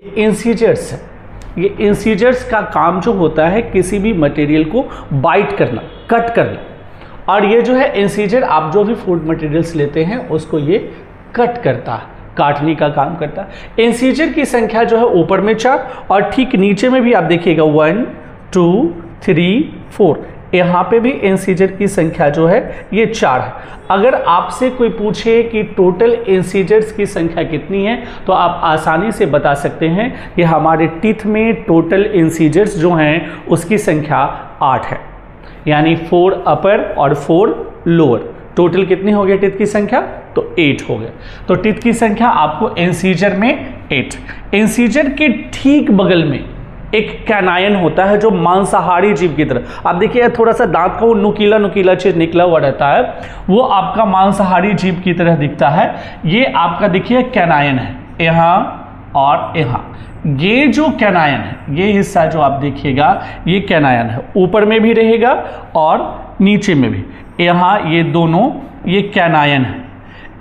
Incisors है। ये incisors का काम जो होता है किसी भी मटेरियल को बाइट करना, कट करना। और ये जो है इंसीजर, आप जो भी फूड मटेरियल्स लेते हैं उसको ये कट करता है, काटने का काम करता है। इंसीजर की संख्या जो है ऊपर में 4 और ठीक नीचे में भी आप देखिएगा 1 2 3 4, यहाँ पे भी इंसीजर की संख्या जो है ये 4 है। अगर आपसे कोई पूछे कि टोटल इंसीजर्स की संख्या कितनी है तो आप आसानी से बता सकते हैं कि हमारे टीथ में टोटल इंसीजर्स जो हैं उसकी संख्या 8 है, यानी 4 अपर और 4 लोअर। टोटल कितनी हो गई टीथ की संख्या? तो 8 हो गया। तो टीथ की संख्या आपको इंसीजर में 8। इंसीजर के ठीक बगल में एक कैनायन होता है जो मांसाहारी जीव की तरह, आप देखिए थोड़ा सा दांत का वो नुकीला नुकीला चीज निकला हुआ रहता है, वो आपका मांसाहारी जीव की तरह दिखता है। ये आपका देखिए कैनायन है यहाँ और यहाँ। ये जो कैनायन है, ये हिस्सा जो आप देखिएगा ये कैनायन है, ऊपर में भी रहेगा और नीचे में भी। यहाँ ये दोनों ये कैनायन है।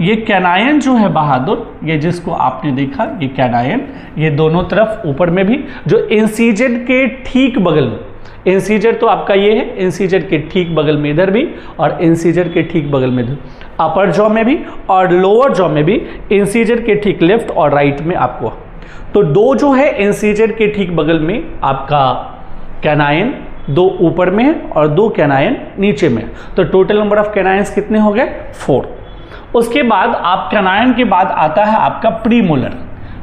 ये कैनायन जो है बहादुर, ये जिसको आपने देखा ये कैनायन, ये दोनों तरफ ऊपर में भी, जो इंसीजर के ठीक बगल में, इंसीजर तो आपका ये है, इंसीजर के ठीक बगल में इधर भी और इंसीजर के ठीक बगल में इधर, अपर जॉ में भी और लोअर जॉ में भी, इंसीजर के ठीक लेफ्ट और राइट में आपको। तो दो जो है इंसीजर के ठीक बगल में आपका कैनायन, 2 ऊपर में है और 2 कैनायन नीचे में। तो टोटल नंबर ऑफ कैनायंस कितने हो गए? 4। उसके बाद आप कैनायन के बाद आता है आपका प्रीमोलर।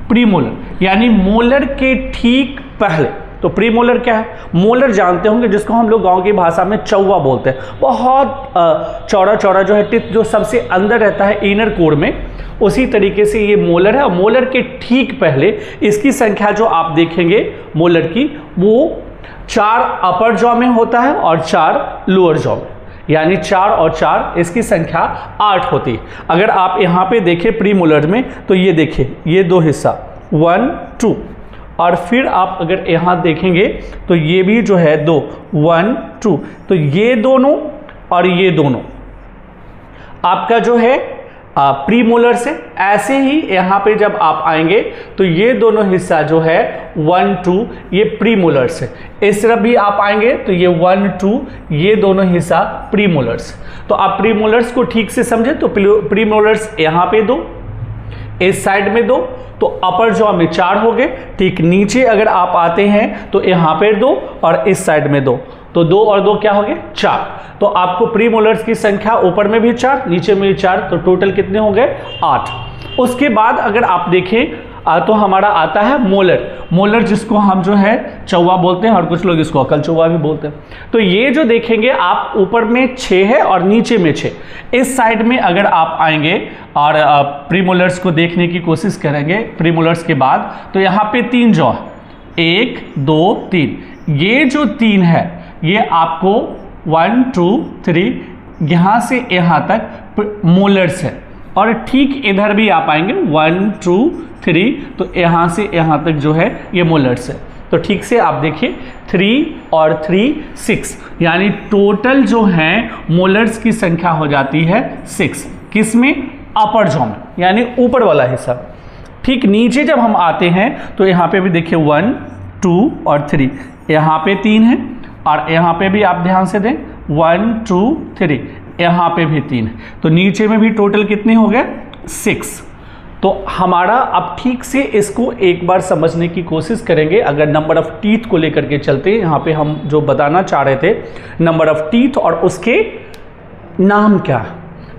प्रीमोलर यानी मोलर के ठीक पहले। तो प्रीमोलर क्या है? मोलर जानते होंगे जिसको हम लोग गांव की भाषा में चौवा बोलते हैं। बहुत चौड़ा चौड़ा जो है टिप जो सबसे अंदर रहता है इनर कोर में, उसी तरीके से ये मोलर है। और मोलर के ठीक पहले इसकी संख्या जो आप देखेंगे मोलर की, वो 4 अपर जॉ में होता है और 4 लोअर जॉ में, यानी 4 और 4 इसकी संख्या 8 होती है। अगर आप यहाँ पे देखें प्रीमोलर में तो ये देखिए ये 2 हिस्सा 1 2, और फिर आप अगर यहाँ देखेंगे तो ये भी जो है 2 1 2, तो ये दोनों और ये दोनों आपका जो है प्रीमोलर से। ऐसे ही यहाँ पे जब आप आएंगे तो ये दोनों हिस्सा जो है 1 2 ये प्रीमोलर्स है। इस तरफ भी आप आएंगे तो ये 1 2 ये दोनों हिस्सा प्रीमोलर्स। तो आप प्रीमोलर्स को ठीक से समझे तो प्रीमोलर्स यहाँ पे 2, इस साइड में 2, तो अपर जॉ में 4 हो गए। ठीक नीचे अगर आप आते हैं तो यहाँ पे 2 और इस साइड में 2, तो 2 और 2 क्या हो गए? 4। तो आपको प्रीमोलर्स की संख्या ऊपर में भी 4 नीचे में भी 4, तो टोटल कितने हो गए? 8। उसके बाद अगर आप देखें तो हमारा आता है मोलर। मोलर जिसको हम जो है चौवा बोलते हैं और कुछ लोग इसको अकल चौवा भी बोलते हैं। तो ये जो देखेंगे आप ऊपर में 6 है और नीचे में 6। इस साइड में अगर आप आएंगे और प्रीमोलर्स को देखने की कोशिश करेंगे प्रीमोलर्स के बाद, तो यहाँ पे 3 जॉ, 1 2 3, ये जो 3 है ये आपको 1 2 3 यहाँ से यहाँ तक मोलर्स है। और ठीक इधर भी आप आएंगे 1 2 3, तो यहाँ से यहाँ तक जो है ये मोलर्स है। तो ठीक से आप देखिए 3 और 3 6, यानी टोटल जो है मोलर्स की संख्या हो जाती है 6। किसमें? अपर जॉ में, यानी ऊपर वाला हिस्सा। ठीक नीचे जब हम आते हैं तो यहाँ पे भी देखिए 1 2 और 3, यहाँ पे 3 है और यहाँ पे भी आप ध्यान से दें 1 2 3, यहाँ पे भी 3 है। तो नीचे में भी टोटल कितने हो गए? 6। तो हमारा अब ठीक से इसको एक बार समझने की कोशिश करेंगे। अगर नंबर ऑफ टीथ को लेकर के चलते हैं, यहाँ पे हम जो बताना चाह रहे थे नंबर ऑफ टीथ और उसके नाम क्या,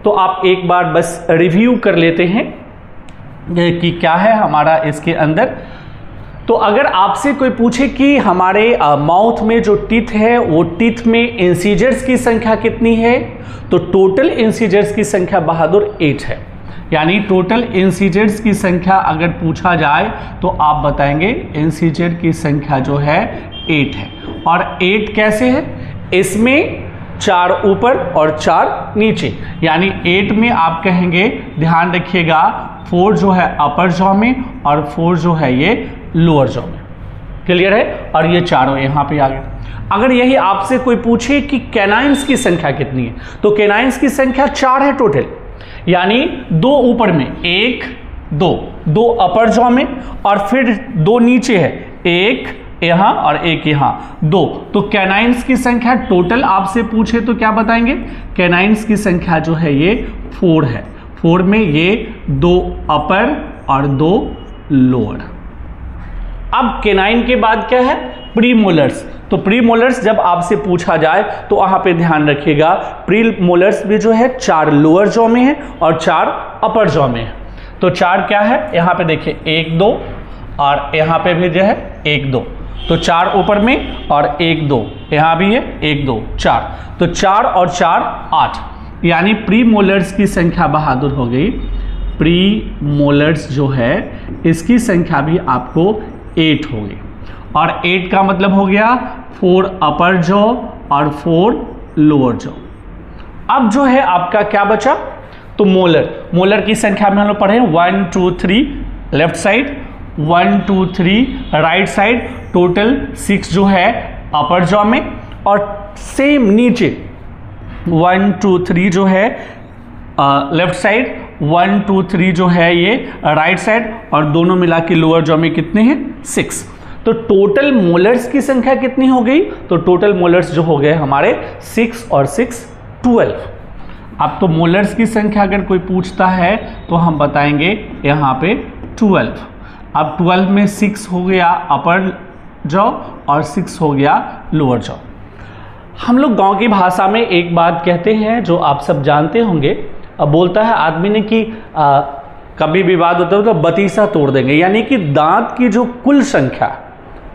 तो आप एक बार बस रिव्यू कर लेते हैं कि क्या है हमारा इसके अंदर। तो अगर आपसे कोई पूछे कि हमारे माउथ में जो टीथ है वो टीथ में इंसीजर्स की संख्या कितनी है, तो टोटल इंसीजर्स की संख्या बहादुर 8 है। यानी टोटल इंसीजर्स की संख्या अगर पूछा जाए तो आप बताएंगे इंसीजर की संख्या जो है 8 है। और 8 कैसे है? इसमें 4 ऊपर और 4 नीचे, यानी 8 में आप कहेंगे, ध्यान रखिएगा, 4 जो है अपर जॉ में और 4 जो है ये लोअर जॉ में। क्लियर है? और ये चारों यहाँ पे आ गए। अगर यही आपसे कोई पूछे कि कैनाइंस की संख्या कितनी है, तो कैनाइंस की संख्या 4 है टोटल, यानी 2 ऊपर में 1 दो अपर जॉ में, और फिर 2 नीचे है, एक यहां और एक यहां, 2। तो कैनाइन्स की संख्या टोटल आपसे पूछे तो क्या बताएंगे? कैनाइन्स की संख्या जो है ये 4 है। 4 में ये 2 अपर और 2 लोअर। अब कैनाइन के बाद क्या है? प्रीमोलर्स। तो प्रीमोलर्स जब आपसे पूछा जाए तो वहां पे ध्यान रखिएगा, प्रीमोलर्स भी जो है 4 लोअर जॉ में है और 4 अपर जॉ में है। तो 4 क्या है? यहां पे देखिए 1 2, और यहां पे भी जो है 1 2, तो 4 ऊपर में और 1 2, यहां भी है 1 2 4, तो 4 और 4 8, यानी प्रीमोलर्स की संख्या बहादुर हो गई। प्रीमोलर्स जो है इसकी संख्या भी आपको 8 हो गई, और 8 का मतलब हो गया 4 अपर जॉ और 4 लोअर जॉ। अब जो है आपका क्या बचा? तो मोलर की संख्या में हम लोग पढ़े 1 2 3 left side, 1 2 3 right side, total 6 जो है अपर जॉ में, और सेम नीचे 1 2 3 जो है लेफ्ट साइड, 1 2 3 जो है ये राइट साइड, और दोनों मिला के लोअर जॉ में कितने हैं? 6। तो टोटल मोलर्स की संख्या कितनी हो गई? तो टोटल मोलर्स जो हो गए हमारे 6 और 6 12। अब तो मोलर्स की संख्या अगर कोई पूछता है तो हम बताएंगे यहाँ पे 12। अब 12 में 6 हो गया अपर जॉ और 6 हो गया लोअर जॉ। हम लोग गांव की भाषा में एक बात कहते हैं जो आप सब जानते होंगे, अब बोलता है आदमी ने कि कभी विवाद होता है तो बतीसा तोड़ देंगे, यानी कि दांत की जो कुल संख्या,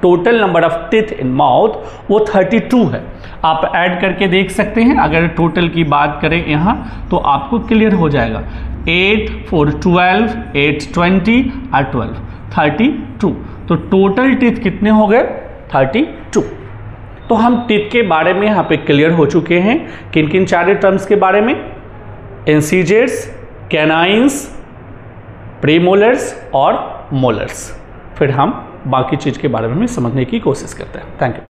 total number of teeth in mouth, वो 32 है। आप ऐड करके देख सकते हैं, अगर टोटल की बात करें यहाँ तो आपको क्लियर हो जाएगा। 8 4 12, 8 20 और 12 32। तो टोटल टीथ कितने हो गए? 32। तो हम टीथ के बारे में यहाँ पे क्लियर हो चुके हैं। किन किन 4 टर्म्स के बारे में? इंसीजर्स, कैनाइन्स, प्रीमोलर्स और मोलर्स। फिर हम बाकी चीज़ के बारे में समझने की कोशिश करते हैं। Thank you.